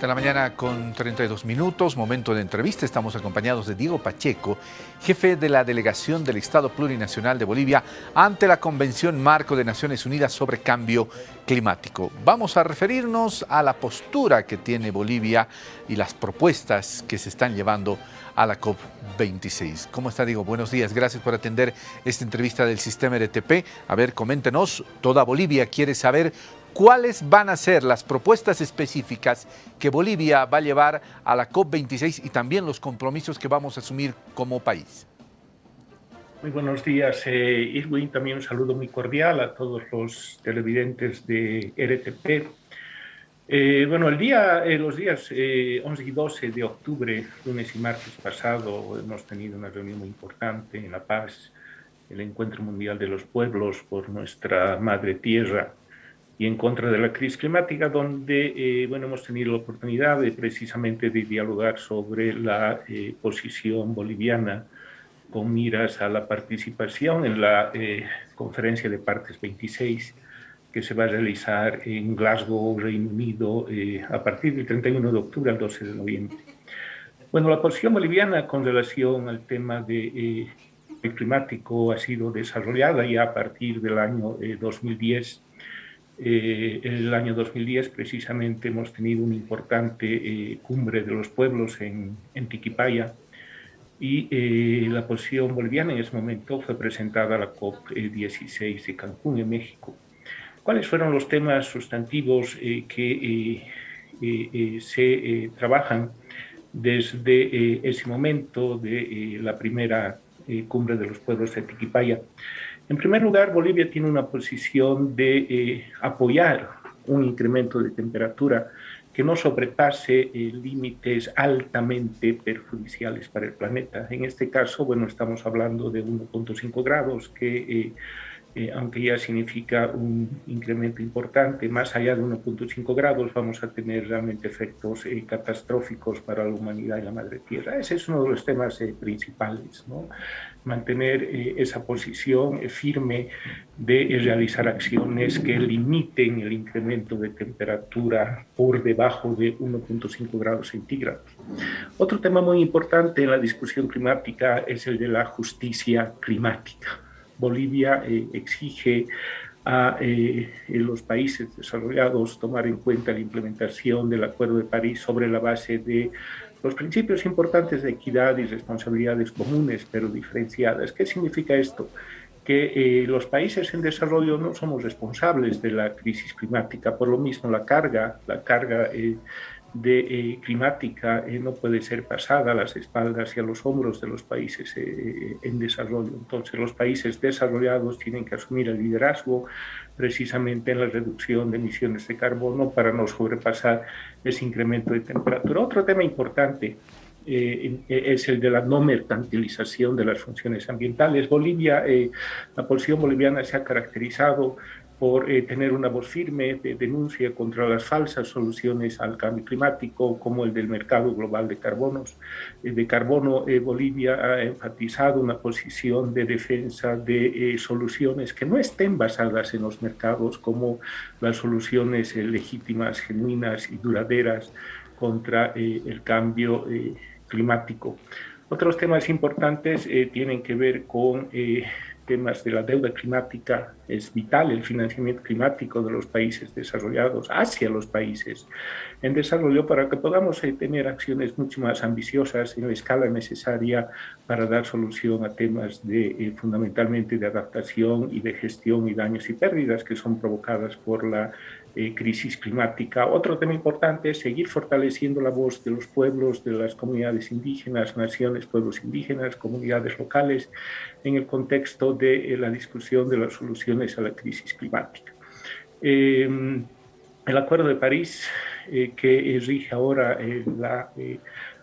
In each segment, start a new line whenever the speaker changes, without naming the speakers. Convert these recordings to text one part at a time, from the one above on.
de la mañana con 32 minutos, momento de entrevista. Estamos acompañados de Diego Pacheco, jefe de la delegación del Estado Plurinacional de Bolivia ante la Convención Marco de Naciones Unidas sobre Cambio Climático. Vamos a referirnos a la postura que tiene Bolivia y las propuestas que se están llevando a la COP26. ¿Cómo está, Diego? Buenos días. Gracias por atender esta entrevista del Sistema RTP. A ver, coméntenos. Toda Bolivia quiere saber cuáles van a ser las propuestas específicas que Bolivia va a llevar a la COP26 y también los compromisos que vamos a asumir como país.
Muy buenos días, Irwin. También un saludo muy cordial a todos los televidentes de RTP. Los días 11 y 12 de octubre, lunes y martes pasado, hemos tenido una reunión muy importante en La Paz, el Encuentro Mundial de los Pueblos por nuestra madre tierra y en contra de la crisis climática, donde hemos tenido la oportunidad precisamente de dialogar sobre la posición boliviana con miras a la participación en la Conferencia de Partes 26, que se va a realizar en Glasgow, Reino Unido, a partir del 31 de octubre al 12 de noviembre. Bueno, la posición boliviana con relación al tema de climático ha sido desarrollada ya a partir del año 2010. En el año 2010 precisamente hemos tenido una importante cumbre de los pueblos en Tiquipaya, y la posición boliviana en ese momento fue presentada a la COP16 de Cancún, en México. ¿Cuáles fueron los temas sustantivos que se trabajan desde ese momento de la primera cumbre de los pueblos de Tiquipaya? En primer lugar, Bolivia tiene una posición de apoyar un incremento de temperatura que no sobrepase límites altamente perjudiciales para el planeta. En este caso, estamos hablando de 1.5 grados, que aunque ya significa un incremento importante, más allá de 1.5 grados vamos a tener realmente efectos catastróficos para la humanidad y la madre tierra. Ese es uno de los temas principales, ¿no? Mantener esa posición firme de realizar acciones que limiten el incremento de temperatura por debajo de 1.5 grados centígrados. Otro tema muy importante en la discusión climática es el de la justicia climática. Bolivia exige a los países desarrollados tomar en cuenta la implementación del Acuerdo de París sobre la base de los principios importantes de equidad y responsabilidades comunes, pero diferenciadas. ¿Qué significa esto? Que los países en desarrollo no somos responsables de la crisis climática, por lo mismo la carga climática no puede ser pasada a las espaldas y a los hombros de los países en desarrollo. Entonces los países desarrollados tienen que asumir el liderazgo precisamente en la reducción de emisiones de carbono para no sobrepasar ese incremento de temperatura. Otro tema importante es el de la no mercantilización de las funciones ambientales. La posición boliviana se ha caracterizado por tener una voz firme de denuncia contra las falsas soluciones al cambio climático, como el del mercado global de carbono. Bolivia ha enfatizado una posición de defensa de soluciones que no estén basadas en los mercados, como las soluciones legítimas, genuinas y duraderas contra el cambio climático. Otros temas importantes tienen que ver con temas de la deuda climática. Es vital el financiamiento climático de los países desarrollados hacia los países en desarrollo para que podamos tener acciones mucho más ambiciosas en la escala necesaria para dar solución a temas fundamentalmente de adaptación y de gestión y daños y pérdidas que son provocadas por la crisis climática. Otro tema importante es seguir fortaleciendo la voz de los pueblos, de las comunidades indígenas, naciones, pueblos indígenas, comunidades locales, en el contexto de la discusión de las soluciones a la crisis climática. El Acuerdo de París, que rige ahora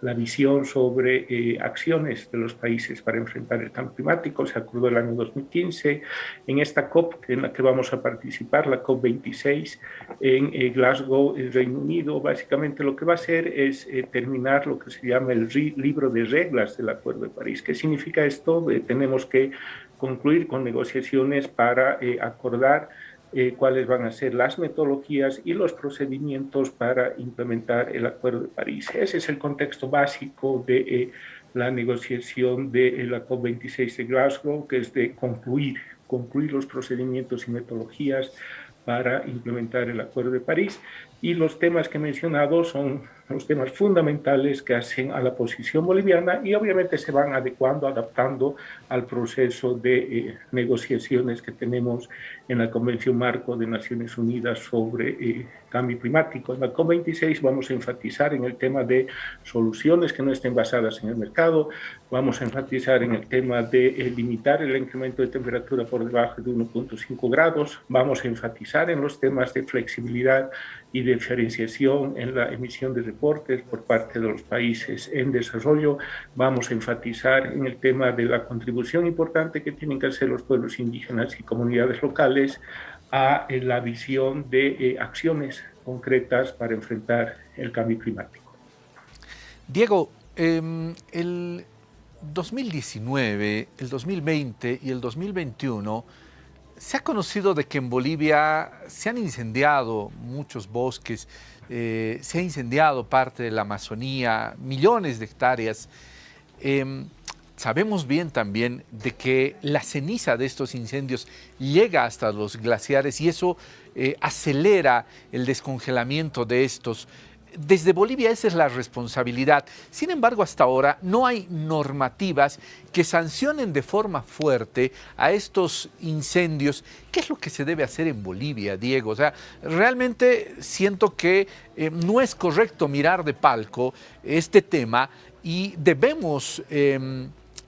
la visión sobre acciones de los países para enfrentar el cambio climático, se acordó el año 2015. En esta COP en la que vamos a participar, la COP26 en Glasgow, el Reino Unido, básicamente lo que va a hacer es terminar lo que se llama el libro de reglas del Acuerdo de París. ¿Qué significa esto? Tenemos que concluir con negociaciones para acordar cuáles van a ser las metodologías y los procedimientos para implementar el Acuerdo de París. Ese es el contexto básico de la negociación de la COP26 de Glasgow, que es de concluir los procedimientos y metodologías para implementar el Acuerdo de París. Y los temas que he mencionado son los temas fundamentales que hacen a la posición boliviana y obviamente se van adecuando, adaptando al proceso de negociaciones que tenemos en la Convención Marco de Naciones Unidas sobre cambio climático. En la COP26 vamos a enfatizar en el tema de soluciones que no estén basadas en el mercado, vamos a enfatizar en el tema de limitar el incremento de temperatura por debajo de 1.5 grados, vamos a enfatizar en los temas de flexibilidad y diferenciación en la emisión de reportes por parte de los países en desarrollo. Vamos a enfatizar en el tema de la contribución importante que tienen que hacer los pueblos indígenas y comunidades locales a la visión de acciones concretas para enfrentar el cambio climático.
Diego, el 2019, el 2020 y el 2021 se ha conocido de que en Bolivia se han incendiado muchos bosques, se ha incendiado parte de la Amazonía, millones de hectáreas. Sabemos bien también de que la ceniza de estos incendios llega hasta los glaciares y eso acelera el descongelamiento de estos. Desde Bolivia esa es la responsabilidad. Sin embargo, hasta ahora no hay normativas que sancionen de forma fuerte a estos incendios. ¿Qué es lo que se debe hacer en Bolivia, Diego? O sea, realmente siento que no es correcto mirar de palco este tema y debemos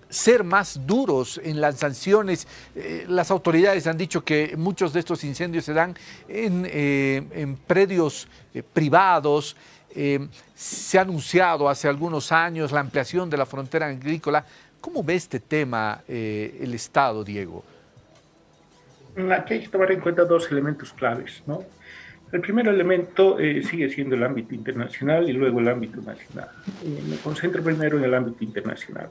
ser más duros en las sanciones. Las autoridades han dicho que muchos de estos incendios se dan en predios privados. Se ha anunciado hace algunos años la ampliación de la frontera agrícola. ¿Cómo ve este tema el Estado, Diego?
Aquí hay que tomar en cuenta dos elementos claves, ¿no? El primer elemento sigue siendo el ámbito internacional y luego el ámbito nacional. Me concentro primero en el ámbito internacional.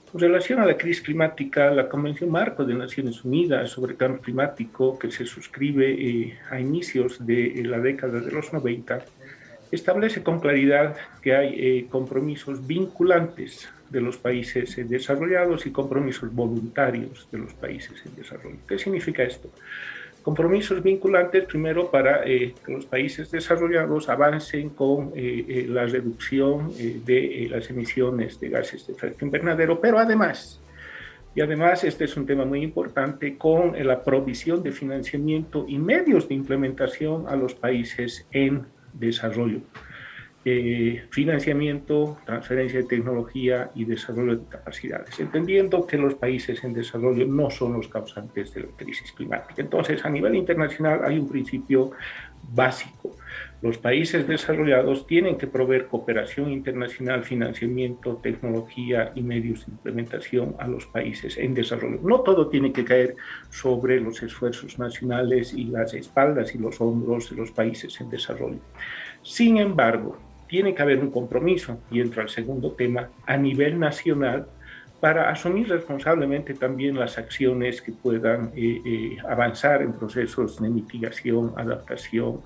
Con relación a la crisis climática, la Convención Marco de Naciones Unidas sobre Cambio Climático, que se suscribe a inicios de la década de los 90, establece con claridad que hay compromisos vinculantes de los países desarrollados y compromisos voluntarios de los países en desarrollo. ¿Qué significa esto? Compromisos vinculantes, primero, para que los países desarrollados avancen con la reducción de las emisiones de gases de efecto invernadero, pero además, este es un tema muy importante, con la provisión de financiamiento y medios de implementación a los países en desarrollo. Financiamiento, transferencia de tecnología y desarrollo de capacidades, entendiendo que los países en desarrollo no son los causantes de la crisis climática. Entonces, a nivel internacional hay un principio básico. Los países desarrollados tienen que proveer cooperación internacional, financiamiento, tecnología y medios de implementación a los países en desarrollo. No todo tiene que caer sobre los esfuerzos nacionales y las espaldas y los hombros de los países en desarrollo. Sin embargo, tiene que haber un compromiso, y entra el segundo tema, a nivel nacional, para asumir responsablemente también las acciones que puedan avanzar en procesos de mitigación, adaptación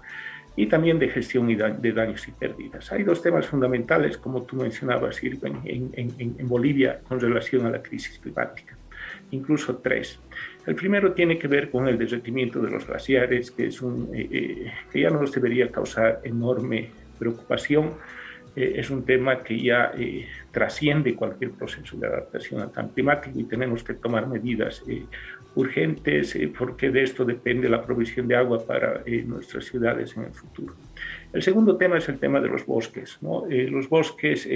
y también de gestión de daños y pérdidas. Hay dos temas fundamentales, como tú mencionabas, Irving, en Bolivia con relación a la crisis climática, incluso tres. El primero tiene que ver con el derretimiento de los glaciares, que es que ya no nos debería causar enorme preocupación. Es un tema que ya trasciende cualquier proceso de adaptación al cambio climático y tenemos que tomar medidas urgentes porque de esto depende la provisión de agua para nuestras ciudades en el futuro. El segundo tema es el tema de los bosques, ¿no? Los bosques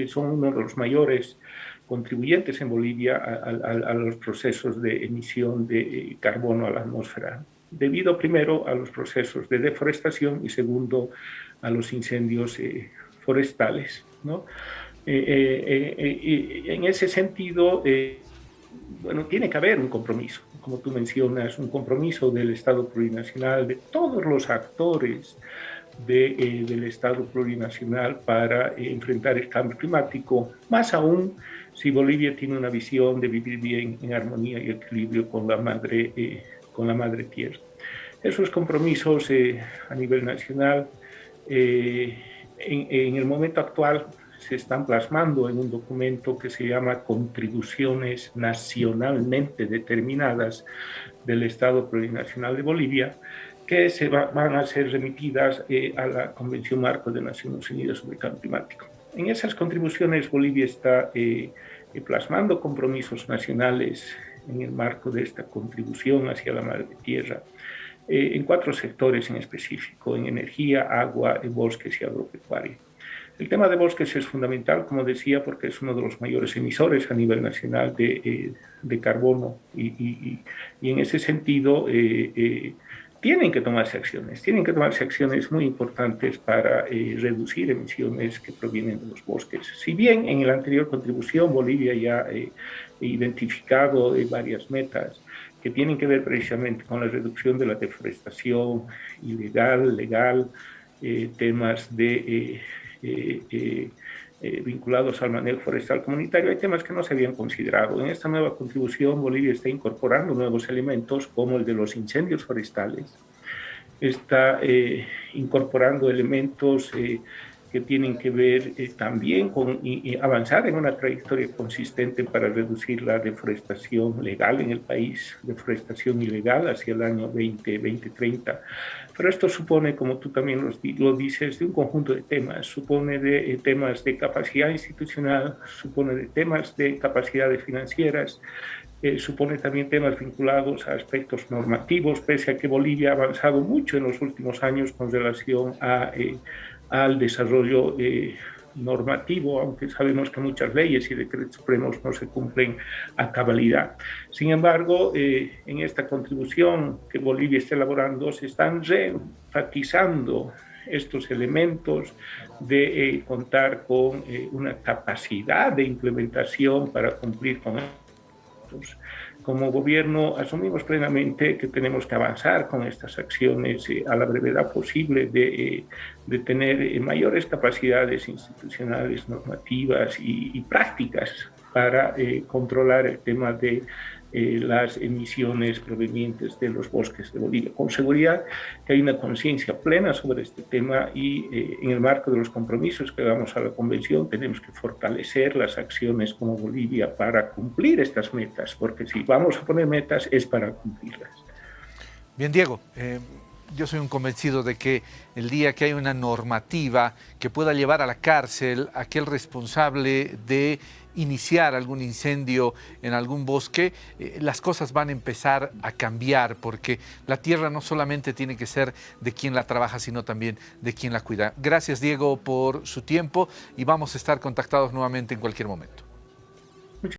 son uno de los mayores contribuyentes en Bolivia a los procesos de emisión de carbono a la atmósfera, debido primero a los procesos de deforestación y segundo a los incendios forestales, ¿no? En ese sentido, bueno, tiene que haber un compromiso, como tú mencionas, un compromiso del Estado plurinacional, de todos los actores del Estado plurinacional para enfrentar el cambio climático, más aún si Bolivia tiene una visión de vivir bien en armonía y equilibrio con la madre con la madre tierra. Esos compromisos a nivel nacional en el momento actual se están plasmando en un documento que se llama Contribuciones Nacionalmente Determinadas del Estado Plurinacional de Bolivia, que van a ser remitidas a la Convención Marco de Naciones Unidas sobre Cambio Climático. En esas contribuciones Bolivia está plasmando compromisos nacionales en el marco de esta contribución hacia la madre tierra, en 4 sectores en específico: en energía, agua, bosques y agropecuaria. El tema de bosques es fundamental, como decía, porque es uno de los mayores emisores a nivel nacional de carbono y en ese sentido tienen que tomarse acciones muy importantes para reducir emisiones que provienen de los bosques. Si bien en la anterior contribución Bolivia ya ha identificado varias metas que tienen que ver precisamente con la reducción de la deforestación ilegal, legal, temas de vinculados al manejo forestal comunitario, hay temas que no se habían considerado. En esta nueva contribución Bolivia está incorporando nuevos elementos como el de los incendios forestales, está incorporando elementos que tienen que ver también con avanzar en una trayectoria consistente para reducir la deforestación legal en el país, deforestación ilegal hacia el año 2030. Pero esto supone, como tú también lo dices, de un conjunto de temas. Supone de temas de capacidad institucional, supone de temas de capacidades financieras, supone también temas vinculados a aspectos normativos, pese a que Bolivia ha avanzado mucho en los últimos años con relación al desarrollo normativo, aunque sabemos que muchas leyes y decretos supremos no se cumplen a cabalidad. Sin embargo, en esta contribución que Bolivia está elaborando se están reenfatizando estos elementos de contar con una capacidad de implementación para cumplir con estos. Como gobierno asumimos plenamente que tenemos que avanzar con estas acciones a la brevedad posible de tener mayores capacidades institucionales, normativas y prácticas para controlar el tema de las emisiones provenientes de los bosques de Bolivia. Con seguridad que hay una conciencia plena sobre este tema y en el marco de los compromisos que damos a la Convención tenemos que fortalecer las acciones como Bolivia para cumplir estas metas, porque si vamos a poner metas es para cumplirlas.
Bien, Diego, yo soy un convencido de que el día que hay una normativa que pueda llevar a la cárcel a aquel responsable de iniciar algún incendio en algún bosque, las cosas van a empezar a cambiar, porque la tierra no solamente tiene que ser de quien la trabaja, sino también de quien la cuida. Gracias, Diego, por su tiempo y vamos a estar contactados nuevamente en cualquier momento.